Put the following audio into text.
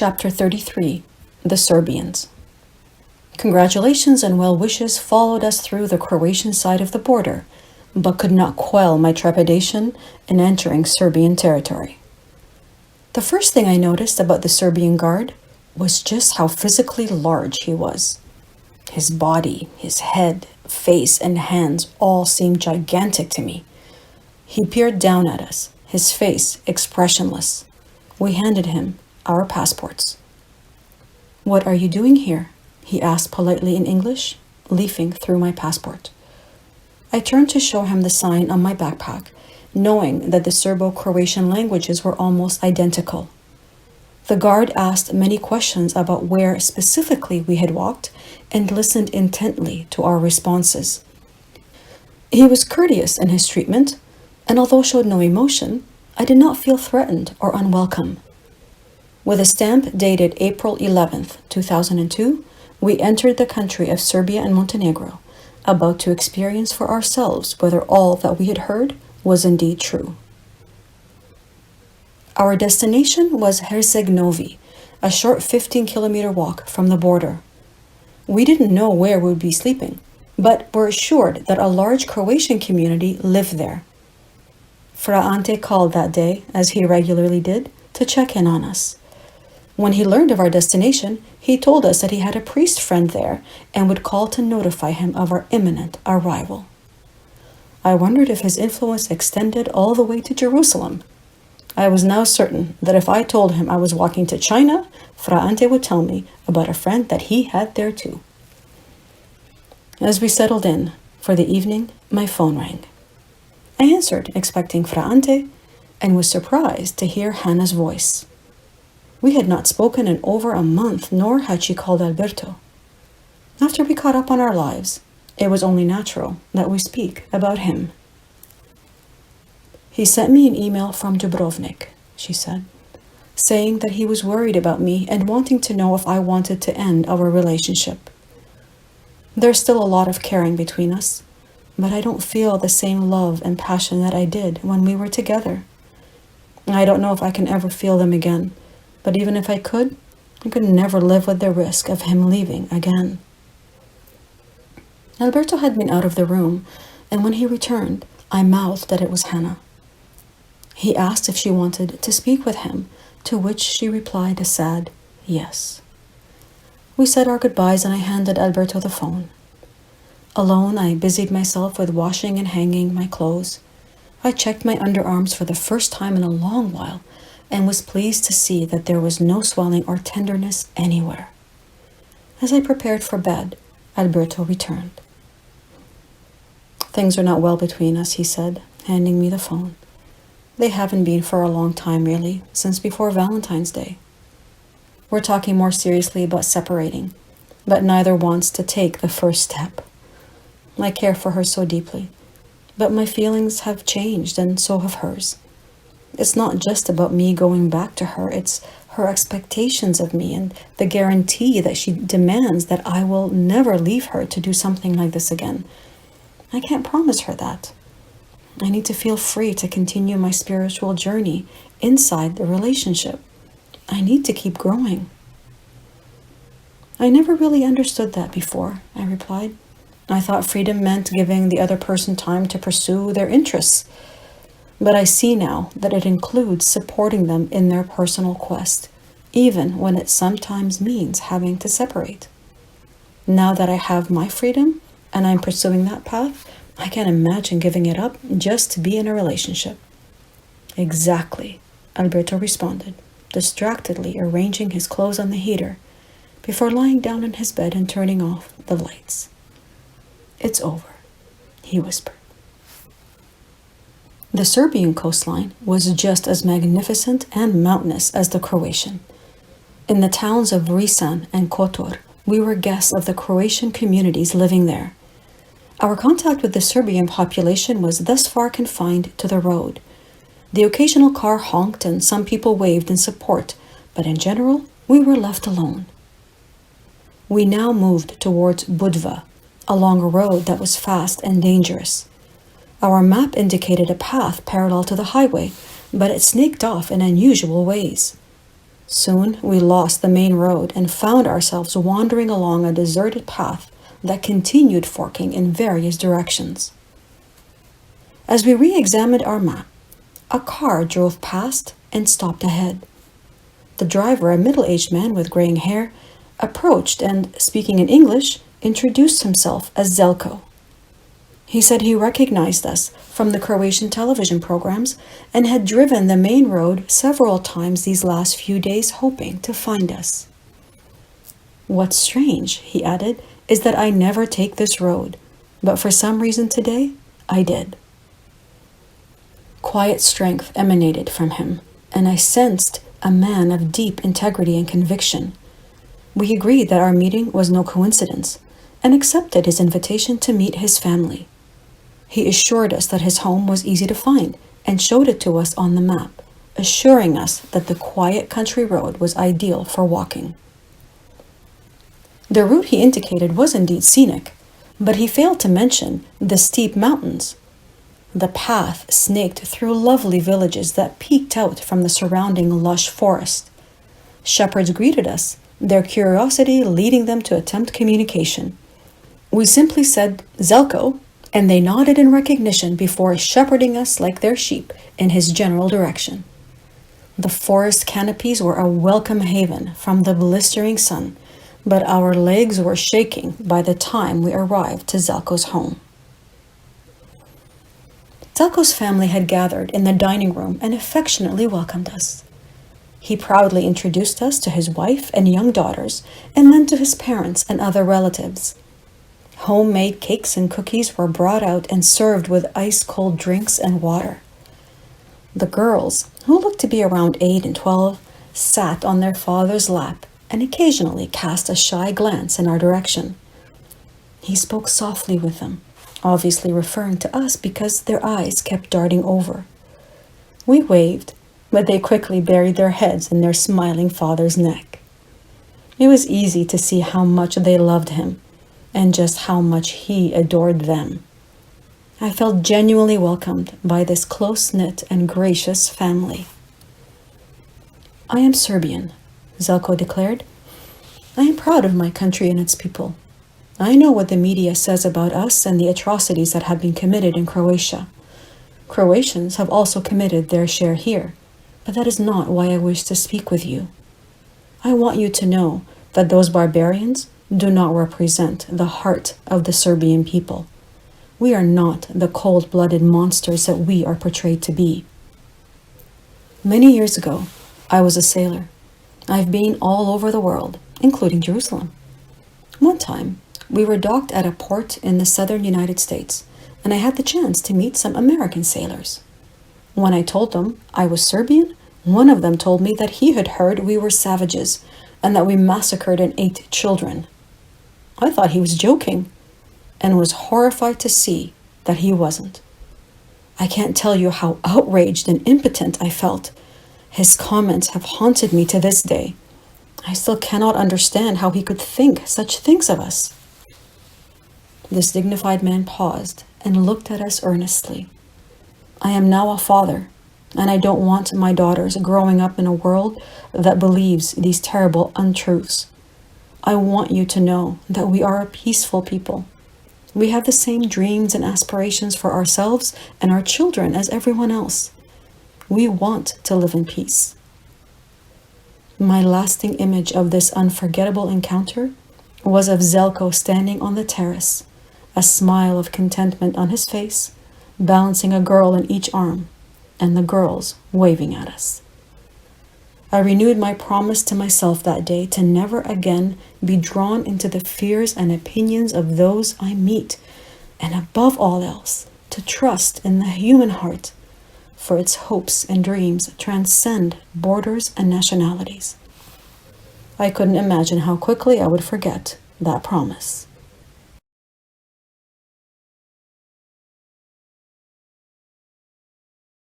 Chapter 33. The Serbians. Congratulations and well wishes followed us through the Croatian side of the border, but could not quell my trepidation in entering Serbian territory. The first thing I noticed about the Serbian guard was just how physically large he was. His body, his head, face, and hands all seemed gigantic to me. He peered down at us, his face expressionless. We handed him our passports. "What are you doing here?" he asked politely in English, leafing through my passport. I turned to show him the sign on my backpack, knowing that the Serbo-Croatian languages were almost identical. The guard asked many questions about where specifically we had walked and listened intently to our responses. He was courteous in his treatment, and although showed no emotion, I did not feel threatened or unwelcome. With a stamp dated April 11th, 2002, we entered the country of Serbia and Montenegro, about to experience for ourselves whether all that we had heard was indeed true. Our destination was Herceg-Novi, a short 15-kilometer walk from the border. We didn't know where we would be sleeping, but were assured that a large Croatian community lived there. Fra Ante called that day, as he regularly did, to check in on us. When he learned of our destination, he told us that he had a priest friend there and would call to notify him of our imminent arrival. I wondered if his influence extended all the way to Jerusalem. I was now certain that if I told him I was walking to China, Fra Ante would tell me about a friend that he had there too. As we settled in for the evening, my phone rang. I answered, expecting Fra Ante, and was surprised to hear Hannah's voice. We had not spoken in over a month, nor had she called Alberto. After we caught up on our lives, it was only natural that we speak about him. "He sent me an email from Dubrovnik," she said, saying that he was worried about me and wanting to know if I wanted to end our relationship. There's still a lot of caring between us, but I don't feel the same love and passion that I did when we were together. I don't know if I can ever feel them again, but even if I could never live with the risk of him leaving again. Alberto had been out of the room, and when he returned, I mouthed that it was Hannah. He asked if she wanted to speak with him, to which she replied a sad yes. We said our goodbyes and I handed Alberto the phone. Alone, I busied myself with washing and hanging my clothes. I checked my underarms for the first time in a long while and was pleased to see that there was no swelling or tenderness anywhere. As I prepared for bed, Alberto returned. "Things are not well between us," he said, handing me the phone. "They haven't been for a long time, really, since before Valentine's Day. We're talking more seriously about separating, but neither wants to take the first step. I care for her so deeply, but my feelings have changed and so have hers. It's not just about me going back to her, it's her expectations of me and the guarantee that she demands that I will never leave her to do something like this again. I can't promise her that. I need to feel free to continue my spiritual journey inside the relationship. I need to keep growing." "I never really understood that before," I replied. "I thought freedom meant giving the other person time to pursue their interests. But I see now that it includes supporting them in their personal quest, even when it sometimes means having to separate. Now that I have my freedom and I'm pursuing that path, I can't imagine giving it up just to be in a relationship." "Exactly," Alberto responded, distractedly arranging his clothes on the heater before lying down in his bed and turning off the lights. "It's over," he whispered. The Serbian coastline was just as magnificent and mountainous as the Croatian. In the towns of Risan and Kotor, we were guests of the Croatian communities living there. Our contact with the Serbian population was thus far confined to the road. The occasional car honked and some people waved in support, but in general, we were left alone. We now moved towards Budva, along a road that was fast and dangerous. Our map indicated a path parallel to the highway, but it snaked off in unusual ways. Soon we lost the main road and found ourselves wandering along a deserted path that continued forking in various directions. As we re-examined our map, a car drove past and stopped ahead. The driver, a middle-aged man with graying hair, approached and, speaking in English, introduced himself as Zelko. He said he recognized us from the Croatian television programs and had driven the main road several times these last few days hoping to find us. What's strange, he added, is that I never take this road, but for some reason today, I did. Quiet strength emanated from him, and I sensed a man of deep integrity and conviction. We agreed that our meeting was no coincidence and accepted his invitation to meet his family. He assured us that his home was easy to find and showed it to us on the map, assuring us that the quiet country road was ideal for walking. The route he indicated was indeed scenic, but he failed to mention the steep mountains. The path snaked through lovely villages that peeked out from the surrounding lush forest. Shepherds greeted us, their curiosity leading them to attempt communication. We simply said, "Zelko," and they nodded in recognition before shepherding us like their sheep in his general direction. The forest canopies were a welcome haven from the blistering sun, but our legs were shaking by the time we arrived to Zelko's home. Zelko's family had gathered in the dining room and affectionately welcomed us. He proudly introduced us to his wife and young daughters, and then to his parents and other relatives. Homemade cakes and cookies were brought out and served with ice-cold drinks and water. The girls, who looked to be around 8 and 12, sat on their father's lap and occasionally cast a shy glance in our direction. He spoke softly with them, obviously referring to us because their eyes kept darting over. We waved, but they quickly buried their heads in their smiling father's neck. It was easy to see how much they loved him and just how much he adored them. I felt genuinely welcomed by this close-knit and gracious family. "I am Serbian," Zelko declared. "I am proud of my country and its people. I know what the media says about us and the atrocities that have been committed in Croatia. Croatians have also committed their share here, but that is not why I wish to speak with you. I want you to know that those barbarians do not represent the heart of the Serbian people. We are not the cold-blooded monsters that we are portrayed to be. Many years ago, I was a sailor. I've been all over the world, including Jerusalem. One time, we were docked at a port in the southern United States, and I had the chance to meet some American sailors. When I told them I was Serbian, one of them told me that he had heard we were savages and that we massacred and ate children. I thought he was joking and was horrified to see that he wasn't. I can't tell you how outraged and impotent I felt. His comments have haunted me to this day. I still cannot understand how he could think such things of us." This dignified man paused and looked at us earnestly. "I am now a father, and I don't want my daughters growing up in a world that believes these terrible untruths. I want you to know that we are a peaceful people. We have the same dreams and aspirations for ourselves and our children as everyone else. We want to live in peace." My lasting image of this unforgettable encounter was of Zelko standing on the terrace, a smile of contentment on his face, balancing a girl in each arm, and the girls waving at us. I renewed my promise to myself that day to never again be drawn into the fears and opinions of those I meet, and above all else, to trust in the human heart, for its hopes and dreams transcend borders and nationalities. I couldn't imagine how quickly I would forget that promise.